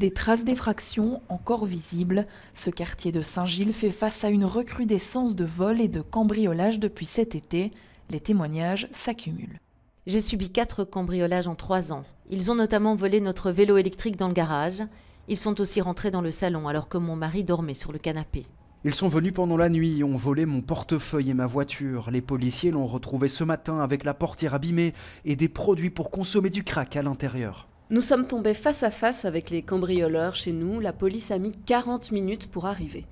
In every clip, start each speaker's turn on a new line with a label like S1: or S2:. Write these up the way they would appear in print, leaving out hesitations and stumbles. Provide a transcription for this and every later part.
S1: Des traces d'effraction encore visibles, ce quartier de Saint-Gilles fait face à une recrudescence de vols et de cambriolages depuis cet été. Les témoignages s'accumulent.
S2: J'ai subi 4 cambriolages en 3 ans. Ils ont notamment volé notre vélo électrique dans le garage. Ils sont aussi rentrés dans le salon alors que mon mari dormait sur le canapé.
S3: Ils sont venus pendant la nuit, ont volé mon portefeuille et ma voiture. Les policiers l'ont retrouvé ce matin avec la portière abîmée et des produits pour consommer du crack à l'intérieur.
S4: Nous sommes tombés face à face avec les cambrioleurs chez nous. La police a mis 40 minutes pour arriver.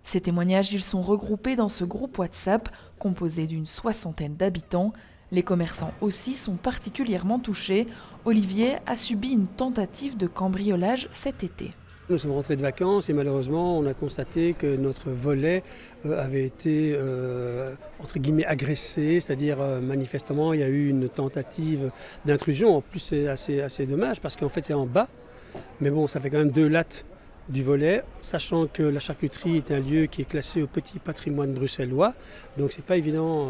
S1: Ces témoignages, ils sont regroupés dans ce groupe WhatsApp composé d'une 60aine d'habitants. Les commerçants aussi sont particulièrement touchés. Olivier a subi une tentative de cambriolage cet été.
S5: Nous sommes rentrés de vacances et malheureusement on a constaté que notre volet avait été entre guillemets agressé, c'est-à-dire manifestement il y a eu une tentative d'intrusion. En plus c'est assez dommage parce qu'en fait c'est en bas, mais bon ça fait quand même 2 lattes du volet, sachant que la charcuterie est un lieu qui est classé au petit patrimoine bruxellois, donc c'est pas évident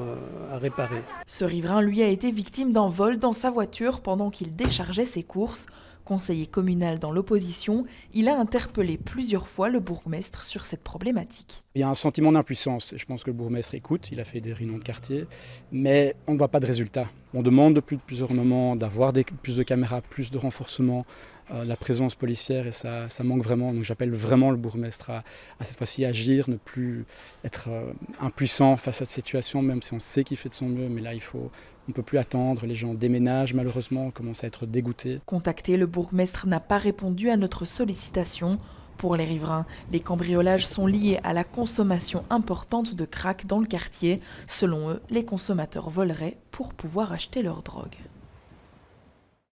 S5: à réparer.
S1: Ce riverain, lui, a été victime d'un vol dans sa voiture pendant qu'il déchargeait ses courses. Conseiller communal dans l'opposition, il a interpellé plusieurs fois le bourgmestre sur cette problématique.
S6: Il y a un sentiment d'impuissance. Je pense que le bourgmestre écoute, il a fait des réunions de quartier, mais on ne voit pas de résultat. On demande depuis plusieurs moments d'avoir plus de caméras, plus de renforcement, la présence policière et ça manque vraiment. Donc j'appelle vraiment le bourgmestre à cette fois-ci agir, ne plus être impuissant face à cette situation, même si on sait qu'il fait de son mieux, mais là on ne peut plus attendre, les gens déménagent malheureusement, on commence à être dégoûtés.
S1: Contacté, le bourgmestre n'a pas répondu à notre sollicitation. Pour les riverains, les cambriolages sont liés à la consommation importante de crack dans le quartier. Selon eux, les consommateurs voleraient pour pouvoir acheter leur drogue.